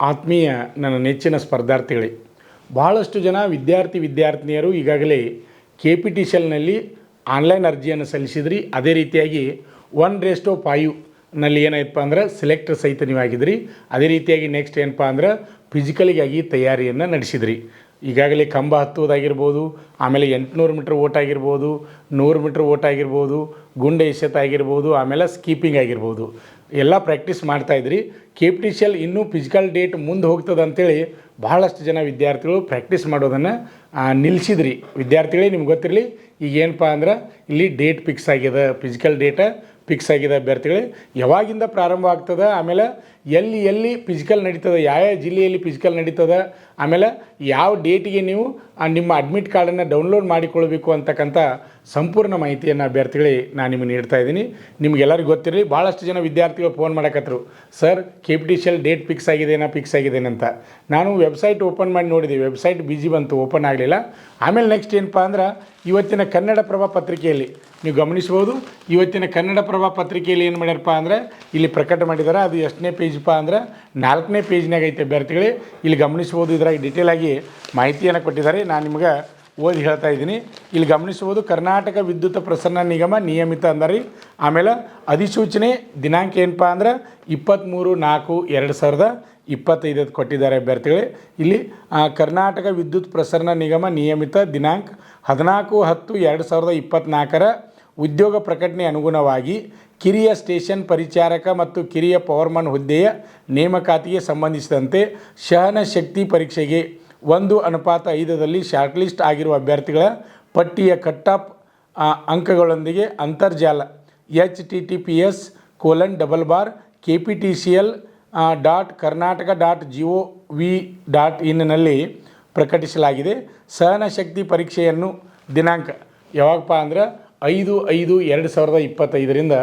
ಆತ್ಮೀಯ ನನ್ನ ನೆಚ್ಚಿನ ಸ್ಪರ್ಧಾರ್ಥಿಗಳೇ, ಬಹಳಷ್ಟು ಜನ ವಿದ್ಯಾರ್ಥಿನಿಯರು ಈಗಾಗಲೇ KPTCLನಲ್ಲಿ ಆನ್ಲೈನ್ ಅರ್ಜಿಯನ್ನು ಸಲ್ಲಿಸಿದ್ರಿ. ಅದೇ ರೀತಿಯಾಗಿ 1:5 ನಲ್ಲಿ ಏನಾಯ್ತಪ್ಪ ಅಂದ್ರೆ ಸೆಲೆಕ್ಟ್ ಸಹಿತ ನೀವು ಆಗಿದ್ರಿ. ಅದೇ ರೀತಿಯಾಗಿ ನೆಕ್ಸ್ಟ್ ಏನಪ್ಪ ಅಂದ್ರೆ ಫಿಸಿಕಲಿಗಾಗಿ ತಯಾರಿಯನ್ನು ನಡೆಸಿದ್ರಿ. ಈಗಾಗಲೇ ಕಂಬ ಹತ್ತುವುದಾಗಿರ್ಬೋದು, ಆಮೇಲೆ 800 ಮೀಟ್ರ್ ಓಟ ಆಗಿರ್ಬೋದು, 100 ಮೀಟ್ರ್ ಓಟ ಆಗಿರ್ಬೋದು, ಗುಂಡೆ ಎಸೆತ ಆಗಿರ್ಬೋದು, ಆಮೇಲೆ ಸ್ಕೀಪಿಂಗ್ ಆಗಿರ್ಬೋದು, ಎಲ್ಲ ಪ್ರಾಕ್ಟೀಸ್ ಮಾಡ್ತಾಯಿದ್ರಿ. KPTCL ಇನ್ನೂ ಫಿಸಿಕಲ್ ಡೇಟ್ ಮುಂದೆ ಹೋಗ್ತದೆ ಅಂತೇಳಿ ಬಹಳಷ್ಟು ಜನ ವಿದ್ಯಾರ್ಥಿಗಳು ಪ್ರಾಕ್ಟೀಸ್ ಮಾಡೋದನ್ನು ನಿಲ್ಲಿಸಿದ್ರಿ. ವಿದ್ಯಾರ್ಥಿಗಳೇ, ನಿಮ್ಗೆ ಗೊತ್ತಿರಲಿ, ಈಗ ಏನಪ್ಪ ಅಂದ್ರೆ ಇಲ್ಲಿ ಡೇಟ್ ಫಿಕ್ಸ್ ಆಗಿದೆ, ಫಿಸಿಕಲ್ ಡೇಟ ಫಿಕ್ಸ್ ಆಗಿದೆ. ಅಭ್ಯರ್ಥಿಗಳೇ, ಯಾವಾಗಿಂದ ಪ್ರಾರಂಭ ಆಗ್ತದೆ, ಆಮೇಲೆ ಎಲ್ಲಿ ಫಿಸಿಕಲ್ ನಡೀತದೆ, ಯಾವ ಜಿಲ್ಲೆಯಲ್ಲಿ ಫಿಸಿಕಲ್ ನಡೀತದೆ, ಆಮೇಲೆ ಯಾವ ಡೇಟಿಗೆ ನೀವು ನಿಮ್ಮ ಅಡ್ಮಿಟ್ ಕಾರ್ಡನ್ನು ಡೌನ್ಲೋಡ್ ಮಾಡಿಕೊಳ್ಬೇಕು ಅಂತಕ್ಕಂಥ ಸಂಪೂರ್ಣ ಮಾಹಿತಿಯನ್ನು ಅಭ್ಯರ್ಥಿಗಳೇ ನಾನು ನಿಮಗೆ ನೀಡ್ತಾ ಇದ್ದೀನಿ. ನಿಮಗೆಲ್ಲರಿಗೂ ಗೊತ್ತಿರಲಿ, ಭಾಳಷ್ಟು ಜನ ವಿದ್ಯಾರ್ಥಿಗಳು ಫೋನ್ ಮಾಡಕತ್ತರು, ಸರ್ KPTCL ಡೇಟ್ ಫಿಕ್ಸ್ ಆಗಿದೆಯೇನ ಅಂತ. ನಾನು ವೆಬ್ಸೈಟ್ ಓಪನ್ ಮಾಡಿ ನೋಡಿದೆ, ವೆಬ್ಸೈಟ್ ಬಿಜಿ ಬಂತು, ಓಪನ್ ಆಗಲಿಲ್ಲ. ಆಮೇಲೆ ನೆಕ್ಸ್ಟ್ ಏನಪ್ಪ ಅಂದ್ರೆ ಇವತ್ತಿನ ಕನ್ನಡಪ್ರಭ ಪತ್ರಿಕೆಯಲ್ಲಿ ನೀವು ಗಮನಿಸ್ಬೋದು, ಇವತ್ತಿನ ಕನ್ನಡಪ್ರಭ ಪತ್ರಿಕೆಯಲ್ಲಿ ಏನು ಮಾಡ್ಯಾರಪ್ಪ ಅಂದರೆ ಇಲ್ಲಿ ಪ್ರಕಟ ಮಾಡಿದ್ದಾರೆ. ಅದು ಎಷ್ಟನೇ ಪೇಜ್ಪ ಅಂದ್ರೆ 4ನೇ ಪೇಜ್ನಾಗ ಐತೆ ಅಭ್ಯರ್ಥಿಗಳೇ. ಇಲ್ಲಿ ಗಮನಿಸ್ಬೋದು, ಇದ್ರಾಗ ಡೀಟೇಲಾಗಿ ಮಾಹಿತಿಯನ್ನು ಕೊಟ್ಟಿದ್ದಾರೆ. ನಾನು ನಿಮ್ಗೆ ಓದಿ ಹೇಳ್ತಾ ಇದ್ದೀನಿ. ಇಲ್ಲಿ ಗಮನಿಸ್ಬೋದು, ಕರ್ನಾಟಕ ವಿದ್ಯುತ್ ಪ್ರಸರಣ ನಿಗಮ ನಿಯಮಿತ ಅಂದಾರಿ. ಆಮೇಲೆ ಅಧಿಸೂಚನೆ ದಿನಾಂಕ ಏನಪ್ಪ ಅಂದ್ರೆ 23/4/2025 ಕೊಟ್ಟಿದ್ದಾರೆ ಅಭ್ಯರ್ಥಿಗಳೇ. ಇಲ್ಲಿ ಕರ್ನಾಟಕ ವಿದ್ಯುತ್ ಪ್ರಸರಣ ನಿಗಮ ನಿಯಮಿತ ದಿನಾಂಕ 14/10/2024 ಉದ್ಯೋಗ ಪ್ರಕಟಣೆ ಅನುಗುಣವಾಗಿ ಕಿರಿಯ ಸ್ಟೇಷನ್ ಪರಿಚಾರಕ ಮತ್ತು ಕಿರಿಯ ಪವರ್ಮನ್ ಹುದ್ದೆಯ ನೇಮಕಾತಿಗೆ ಸಂಬಂಧಿಸಿದಂತೆ ಸಹನ ಶಕ್ತಿ ಪರೀಕ್ಷೆಗೆ 1:5ದಲ್ಲಿ ಶಾರ್ಟ್ ಲಿಸ್ಟ್ ಆಗಿರುವ ಅಭ್ಯರ್ಥಿಗಳ ಪಟ್ಟಿಯ ಕಟ್ ಆಫ್ ಅಂಕಗಳೊಂದಿಗೆ ಅಂತರ್ಜಾಲ https://kptcl.karnataka.gov.in ನಲ್ಲಿ ಪ್ರಕಟಿಸಲಾಗಿದೆ. ಸಹನ ಶಕ್ತಿ ಪರೀಕ್ಷೆಯನ್ನು ದಿನಾಂಕ ಯಾವಾಗಪ್ಪ ಅಂದ್ರೆ 5/5/2025ರಿಂದ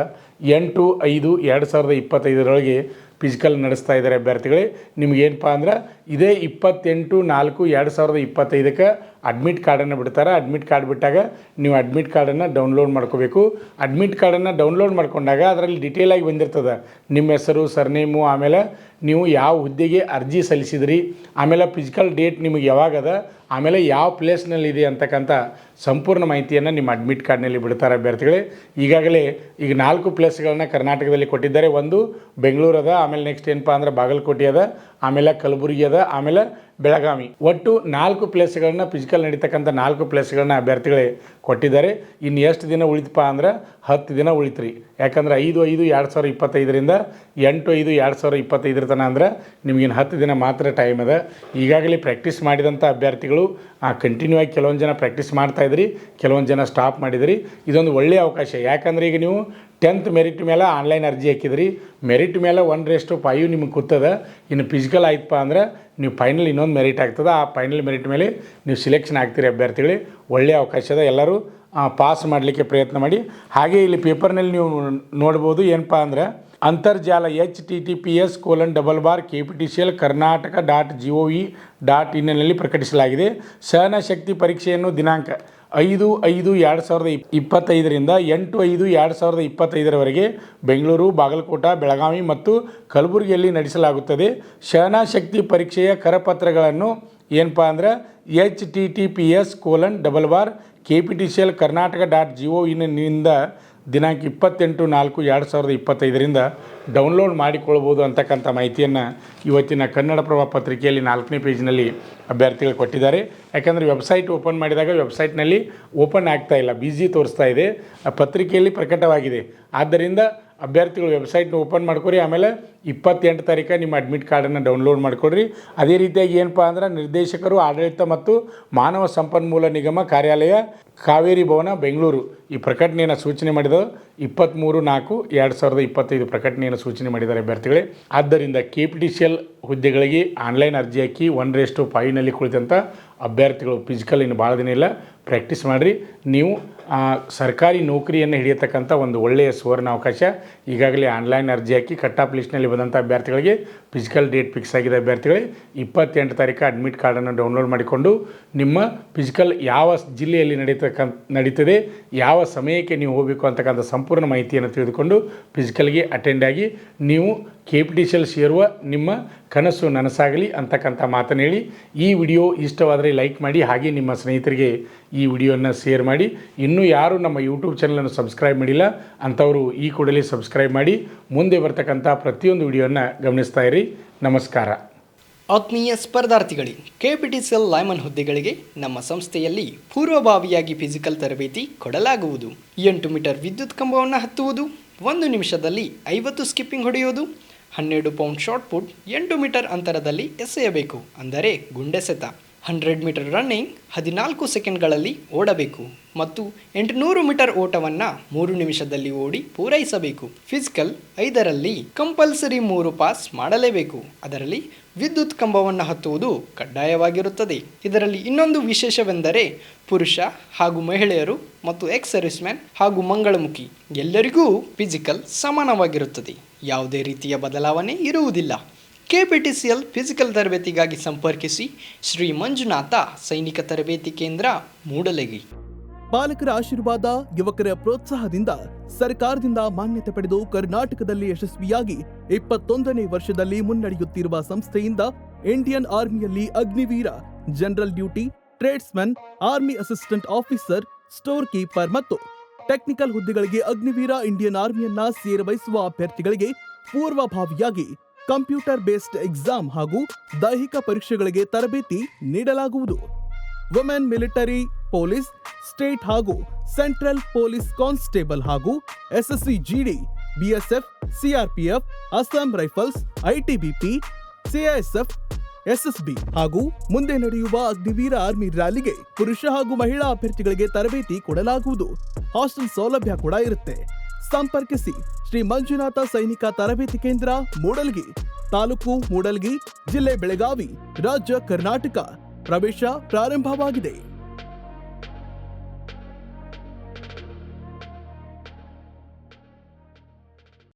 8/5/2025 ಫಿಸಿಕಲ್ ನಡೆಸ್ತಾ ಇದ್ದಾರೆ ಅಭ್ಯರ್ಥಿಗಳೇ. ನಿಮಗೇನಪ್ಪ ಅಂದ್ರೆ ಇದೇ 28/4/2025 ಅಡ್ಮಿಟ್ ಕಾರ್ಡನ್ನು ಬಿಡ್ತಾರೆ. ಅಡ್ಮಿಟ್ ಕಾರ್ಡ್ ಬಿಟ್ಟಾಗ ನೀವು ಅಡ್ಮಿಟ್ ಕಾರ್ಡನ್ನು ಡೌನ್ಲೋಡ್ ಮಾಡ್ಕೋಬೇಕು. ಅಡ್ಮಿಟ್ ಕಾರ್ಡನ್ನು ಡೌನ್ಲೋಡ್ ಮಾಡ್ಕೊಂಡಾಗ ಅದರಲ್ಲಿ ಡೀಟೇಲಾಗಿ ಬಂದಿರ್ತದೆ ನಿಮ್ಮ ಹೆಸರು, ಸರ್ನೇಮು, ಆಮೇಲೆ ನೀವು ಯಾವ ಹುದ್ದೆಗೆ ಅರ್ಜಿ ಸಲ್ಲಿಸಿದ್ರಿ, ಆಮೇಲೆ ಫಿಸಿಕಲ್ ಡೇಟ್ ನಿಮಗೆ ಯಾವಾಗದ, ಆಮೇಲೆ ಯಾವ ಪ್ಲೇಸ್ನಲ್ಲಿದೆ ಅಂತಕ್ಕಂಥ ಸಂಪೂರ್ಣ ಮಾಹಿತಿಯನ್ನು ನಿಮ್ಮ ಅಡ್ಮಿಟ್ ಕಾರ್ಡ್ನಲ್ಲಿ ಬಿಡ್ತಾರೆ ಅಭ್ಯರ್ಥಿಗಳೇ. ಈಗಾಗಲೇ ಈಗ 4 ಪ್ಲೇಸ್ಗಳನ್ನ ಕರ್ನಾಟಕದಲ್ಲಿ ಕೊಟ್ಟಿದ್ದಾರೆ. ಒಂದು ಬೆಂಗಳೂರು ಅದ, ಆಮೇಲೆ ನೆಕ್ಸ್ಟ್ ಏನಪ್ಪ ಅಂದ್ರೆ ಬಾಗಲಕೋಟೆ ಅದ, ಆಮೇಲೆ ಕಲಬುರಗಿ ಅದ, ಆಮೇಲೆ ಬೆಳಗಾವಿ. ಒಟ್ಟು 4 ಪ್ಲೇಸ್ಗಳನ್ನ ಫಿಸಿಕಲ್ ನಡೀತಕ್ಕಂಥ 4 ಪ್ಲೇಸ್ಗಳನ್ನ ಅಭ್ಯರ್ಥಿಗಳೇ ಕೊಟ್ಟಿದ್ದಾರೆ. ಇನ್ನು ಎಷ್ಟು ದಿನ ಉಳಿತಪ್ಪ ಅಂದ್ರೆ 10 ದಿನ ಉಳಿತ್ರಿ. ಯಾಕಂದ್ರೆ 5/5/2025ರಿಂದ 8/5/2025 ತನಕ ಅಂದ್ರೆ ನಿಮಗಿನ್ನು 10 ದಿನ ಮಾತ್ರ ಟೈಮ್ ಅದ. ಈಗಾಗಲೇ ಪ್ರಾಕ್ಟೀಸ್ ಮಾಡಿದಂಥ ಅಭ್ಯರ್ಥಿಗಳು ಕಂಟಿನ್ಯೂ ಆಗಿ ಕೆಲವೊಂದು ಜನ ಪ್ರಾಕ್ಟೀಸ್ ಮಾಡ್ತಾಯಿದ್ರಿ, ಕೆಲವೊಂದು ಜನ ಸ್ಟಾಪ್ ಮಾಡಿದ್ರಿ. ಇದೊಂದು ಒಳ್ಳೆಯ ಅವಕಾಶ. ಯಾಕಂದರೆ ಈಗ ನೀವು 10th ಮೆರಿಟ್ ಮೇಲೆ ಆನ್ಲೈನ್ ಅರ್ಜಿ ಹಾಕಿದ್ರಿ, ಮೆರಿಟ್ ಮೇಲೆ 1:5 ನಿಮಗೆ ಕೂತದ. ಇನ್ನು ಫಿಸಿಕಲ್ ಆಯ್ತಪ್ಪ ಅಂದ್ರೆ ನೀವು ಫೈನಲ್ ಇನ್ನೊಂದು ಮೆರಿಟ್ ಆಗ್ತದೆ. ಆ ಫೈನಲ್ ಮೆರಿಟ್ ಮೇಲೆ ನೀವು ಸಿಲೆಕ್ಷನ್ ಆಗ್ತೀರಿ ಅಭ್ಯರ್ಥಿಗಳೇ. ಒಳ್ಳೆಯ ಅವಕಾಶದ, ಎಲ್ಲರೂ ಪಾಸ್ ಮಾಡಲಿಕ್ಕೆ ಪ್ರಯತ್ನ ಮಾಡಿ. ಹಾಗೆ ಇಲ್ಲಿ ಪೇಪರ್ನಲ್ಲಿ ನೀವು ನೋಡ್ಬೋದು ಏನಪ್ಪ ಅಂದ್ರೆ ಅಂತರ್ಜಾಲ https://kptcl.karnataka.gov.in ನಲ್ಲಿ ಪ್ರಕಟಿಸಲಾಗಿದೆ. ಸಹನ ಶಕ್ತಿ ಪರೀಕ್ಷೆಯನ್ನು ದಿನಾಂಕ 5/5/2025ರಿಂದ 8/5/2025 ಬೆಂಗಳೂರು, ಬಾಗಲಕೋಟೆ, ಬೆಳಗಾವಿ ಮತ್ತು ಕಲಬುರಗಿಯಲ್ಲಿ ನಡೆಸಲಾಗುತ್ತದೆ. ಸಹನ ಶಕ್ತಿ ಪರೀಕ್ಷೆಯ ಕರಪತ್ರಗಳನ್ನು ಏನಪ್ಪ ಅಂದ್ರೆ https://kptcl.karnataka.gov.in ನಿಂದ ದಿನಾಂಕ 28/4/2025ರಿಂದ ಡೌನ್ಲೋಡ್ ಮಾಡಿಕೊಳ್ಬೋದು ಅಂತಕ್ಕಂಥ ಮಾಹಿತಿಯನ್ನು ಇವತ್ತಿನ ಕನ್ನಡಪ್ರಭ ಪತ್ರಿಕೆಯಲ್ಲಿ 4ನೇ ಪೇಜ್ನಲ್ಲಿ ಅಭ್ಯರ್ಥಿಗಳು ಕೊಟ್ಟಿದ್ದಾರೆ. ಯಾಕಂದರೆ ವೆಬ್ಸೈಟ್ ಓಪನ್ ಮಾಡಿದಾಗ ವೆಬ್ಸೈಟ್ನಲ್ಲಿ ಓಪನ್ ಆಗ್ತಾಯಿಲ್ಲ, ಬಿಜಿ ತೋರಿಸ್ತಾ ಇದೆ. ಆ ಪತ್ರಿಕೆಯಲ್ಲಿ ಪ್ರಕಟವಾಗಿದೆ. ಆದ್ದರಿಂದ ಅಭ್ಯರ್ಥಿಗಳು ವೆಬ್ಸೈಟ್ನ ಓಪನ್ ಮಾಡ್ಕೊರಿ. ಆಮೇಲೆ 28 ತಾರೀಕು ನಿಮ್ಮ ಅಡ್ಮಿಟ್ ಕಾರ್ಡನ್ನು ಡೌನ್ಲೋಡ್ ಮಾಡಿಕೊಡ್ರಿ. ಅದೇ ರೀತಿಯಾಗಿ ಏನಪ್ಪ ಅಂದ್ರೆ ನಿರ್ದೇಶಕರು, ಆಡಳಿತ ಮತ್ತು ಮಾನವ ಸಂಪನ್ಮೂಲ ನಿಗಮ ಕಾರ್ಯಾಲಯ, ಕಾವೇರಿ ಭವನ, ಬೆಂಗಳೂರು ಈ ಪ್ರಕಟಣೆಯನ್ನು ಸೂಚನೆ ಮಾಡಿದ 23/4/2025 ಪ್ರಕಟಣೆಯನ್ನು ಸೂಚನೆ ಮಾಡಿದ್ದಾರೆ ಅಭ್ಯರ್ಥಿಗಳೇ. ಆದ್ದರಿಂದ KPTCL ಹುದ್ದೆಗಳಿಗೆ ಆನ್ಲೈನ್ ಅರ್ಜಿ ಹಾಕಿ 1:5ನಲ್ಲಿ ಕುಳಿತಂಥ ಅಭ್ಯರ್ಥಿಗಳು ಫಿಸಿಕಲ್ ಇನ್ನು ಭಾಳ ದಿನ ಇಲ್ಲ, ಪ್ರಾಕ್ಟೀಸ್ ಮಾಡಿರಿ. ನೀವು ಸರ್ಕಾರಿ ನೌಕರಿಯನ್ನು ಹಿಡಿಯತಕ್ಕಂಥ ಒಂದು ಒಳ್ಳೆಯ ಸುವರ್ಣಾವಕಾಶ. ಈಗಾಗಲೇ ಆನ್ಲೈನ್ ಅರ್ಜಿ ಹಾಕಿ ಕಟ್ ಆಫ್ ಲಿಸ್ಟ್ನಲ್ಲಿ ಬಂದಂಥ ಅಭ್ಯರ್ಥಿಗಳಿಗೆ ಫಿಸಿಕಲ್ ಡೇಟ್ ಫಿಕ್ಸ್ ಆಗಿದೆ. ಅಭ್ಯರ್ಥಿಗಳಿಗೆ 28 ತಾರೀಕು ಅಡ್ಮಿಟ್ ಕಾರ್ಡನ್ನು ಡೌನ್ಲೋಡ್ ಮಾಡಿಕೊಂಡು ನಿಮ್ಮ ಫಿಸಿಕಲ್ ಯಾವ ಜಿಲ್ಲೆಯಲ್ಲಿ ನಡೀತದೆ, ಯಾವ ಸಮಯಕ್ಕೆ ನೀವು ಹೋಗಬೇಕು ಅಂತಕ್ಕಂಥ ಸಂಪೂರ್ಣ ಮಾಹಿತಿಯನ್ನು ತಿಳಿದುಕೊಂಡು ಫಿಸಿಕಲ್ಗೆ ಅಟೆಂಡ್ ಆಗಿ ನೀವು KPTCL ಸೇರುವ ನಿಮ್ಮ ಕನಸು ನನಸಾಗಲಿ ಅಂತಕ್ಕಂಥ ಮಾತನ್ನು ಹೇಳಿ ಈ ವಿಡಿಯೋ ಇಷ್ಟವಾದರೆ ಲೈಕ್ ಮಾಡಿ, ಹಾಗೆ ನಿಮ್ಮ ಸ್ನೇಹಿತರಿಗೆ ಈ ವಿಡಿಯೋನ ಶೇರ್ ಮಾಡಿ. ಇನ್ನೂ ಯಾರು ನಮ್ಮ ಯೂಟ್ಯೂಬ್ ಚಾನಲನ್ನು ಸಬ್ಸ್ಕ್ರೈಬ್ ಮಾಡಿಲ್ಲ ಅಂಥವರು ಈ ಕೂಡಲೇ ಸಬ್ಸ್ಕ್ರೈಬ್ ಮಾಡಿ ಮುಂದೆ ಬರ್ತಕ್ಕಂಥ ಪ್ರತಿಯೊಂದು ವಿಡಿಯೋನ ಗಮನಿಸ್ತಾ ಇರಿ. ನಮಸ್ಕಾರ. ಆತ್ಮೀಯ ಸ್ಪರ್ಧಾರ್ಥಿಗಳೇ, KPTCL ಲೈಮನ್ ಹುದ್ದೆಗಳಿಗೆ ನಮ್ಮ ಸಂಸ್ಥೆಯಲ್ಲಿ ಪೂರ್ವಭಾವಿಯಾಗಿ ಫಿಸಿಕಲ್ ತರಬೇತಿ ಕೊಡಲಾಗುವುದು. 8 ಮೀಟರ್ ವಿದ್ಯುತ್ ಕಂಬವನ್ನು ಹತ್ತುವುದು, 1 ನಿಮಿಷದಲ್ಲಿ 50 ಸ್ಕಿಪ್ಪಿಂಗ್ ಹೊಡೆಯುವುದು, 12 ಪೌಂಡ್ ಶಾರ್ಟ್ ಪುಟ್ 8 ಮೀಟರ್ ಅಂತರದಲ್ಲಿ ಎಸೆಯಬೇಕು, ಅಂದರೆ ಗುಂಡೆಸೆತ. 100 ಮೀಟರ್ ರನ್ನಿಂಗ್ 14 ಸೆಕೆಂಡ್ಗಳಲ್ಲಿ ಓಡಬೇಕು ಮತ್ತು 800 ಮೀಟರ್ ಓಟವನ್ನು 3 ನಿಮಿಷದಲ್ಲಿ ಓಡಿ ಪೂರೈಸಬೇಕು. ಫಿಸಿಕಲ್ 5ರಲ್ಲಿ ಕಂಪಲ್ಸರಿ 3 ಪಾಸ್ ಮಾಡಲೇಬೇಕು. ಅದರಲ್ಲಿ ವಿದ್ಯುತ್ ಕಂಬವನ್ನು ಹತ್ತುವುದು ಕಡ್ಡಾಯವಾಗಿರುತ್ತದೆ. ಇದರಲ್ಲಿ ಇನ್ನೊಂದು ವಿಶೇಷವೆಂದರೆ ಪುರುಷ ಹಾಗೂ ಮಹಿಳೆಯರು ಮತ್ತು ಎಕ್ಸ್ ಸರ್ವಿಸ್ಮ್ಯಾನ್ ಹಾಗೂ ಮಂಗಳಮುಖಿ ಎಲ್ಲರಿಗೂ ಫಿಸಿಕಲ್ ಸಮಾನವಾಗಿರುತ್ತದೆ. ಯಾವುದೇ ರೀತಿಯ ಬದಲಾವಣೆ ಇರುವುದಿಲ್ಲ. KPTCL ಫಿಸಿಕಲ್ ತರಬೇತಿಗಾಗಿ ಸಂಪರ್ಕಿಸಿ ಶ್ರೀ ಮಂಜುನಾಥ ಸೈನಿಕ ತರಬೇತಿ ಕೇಂದ್ರ, ಮೂಡಲಗಿ. ಪಾಲಕರ ಆಶೀರ್ವಾದ, ಯುವಕರ ಪ್ರೋತ್ಸಾಹದಿಂದ ಸರ್ಕಾರದಿಂದ ಮಾನ್ಯತೆ ಪಡೆದು ಕರ್ನಾಟಕದಲ್ಲಿ ಯಶಸ್ವಿಯಾಗಿ 21ನೇ ವರ್ಷದಲ್ಲಿ ಮುನ್ನಡೆಯುತ್ತಿರುವ ಸಂಸ್ಥೆಯಿಂದ ಇಂಡಿಯನ್ ಆರ್ಮಿಯಲ್ಲಿ Agniveer, general duty, tradesman, army assistant officer, store keeper ಮತ್ತು ಟೆಕ್ನಿಕಲ್ ಹುದ್ದೆಗಳಿಗೆ ಅಗ್ನಿವೀರ ಇಂಡಿಯನ್ ಆರ್ಮಿಯನ್ನ ಸೇರಬಯಸುವ ಅಭ್ಯರ್ಥಿಗಳಿಗೆ ಪೂರ್ವಭಾವಿಯಾಗಿ ಕಂಪ್ಯೂಟರ್ ಬೇಸ್ಡ್ ಎಕ್ಸಾಮ್ ಹಾಗೂ ದೈಹಿಕ ಪರೀಕ್ಷೆಗಳಿಗೆ ತರಬೇತಿ ನೀಡಲಾಗುವುದು. ವುಮೆನ್ ಮಿಲಿಟರಿ, ಪೊಲೀಸ್, ಸ್ಟೇಟ್ ಹಾಗೂ ಸೆಂಟ್ರಲ್ ಪೊಲೀಸ್ ಕಾನ್ಸ್ಟೇಬಲ್ ಹಾಗೂ SSC GD, BSF, CRPF, Assam rifles, ITBP, CISF, SSB ಹಾಗೂ ಮುಂದೆ ನಡೆಯುವ ಅಗ್ನಿವೀರ ಆರ್ಮಿ ರ್ಯಾಲಿಗೆ ಪುರುಷ ಹಾಗೂ ಮಹಿಳಾ ಅಭ್ಯರ್ಥಿಗಳಿಗೆ ತರಬೇತಿ ಕೊಡಲಾಗುವುದು. ಹಾಸ್ಟೆಲ್ ಸೌಲಭ್ಯ ಕೂಡ ಇರುತ್ತೆ. ಸಂಪರ್ಕಿಸಿ ಶ್ರೀ ಮಂಜುನಾಥ ಸೈನಿಕ ತರಬೇತಿ ಕೇಂದ್ರ, ಮೂಡಲಗಿ, ತಾಲೂಕು ಮೂಡಲಗಿ, ಜಿಲ್ಲೆ ಬೆಳಗಾವಿ, ರಾಜ್ಯ ಕರ್ನಾಟಕ. ಪ್ರವೇಶ ಪ್ರಾರಂಭವಾಗಿದೆ.